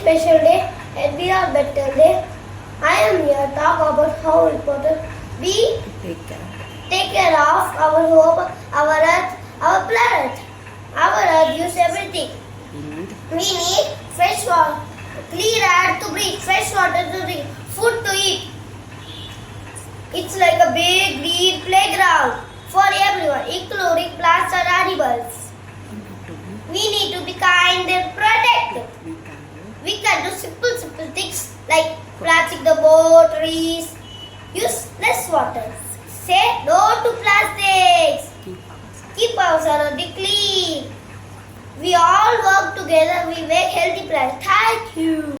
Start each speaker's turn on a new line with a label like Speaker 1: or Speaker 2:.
Speaker 1: special day and we are better day. I am here to talk about how important we take care of our home, our earth, our planet. Our earth uses everything. We need fresh water, clean air to breathe, fresh water to drink, food to eat. It's like a big green playground for everyone, including plants and animals. We need to be kind and protect it. We can do simple things like planting the more trees, use less water, say no to plastics, keep our surroundings clean. We all work together, we make healthy planet. Thank you.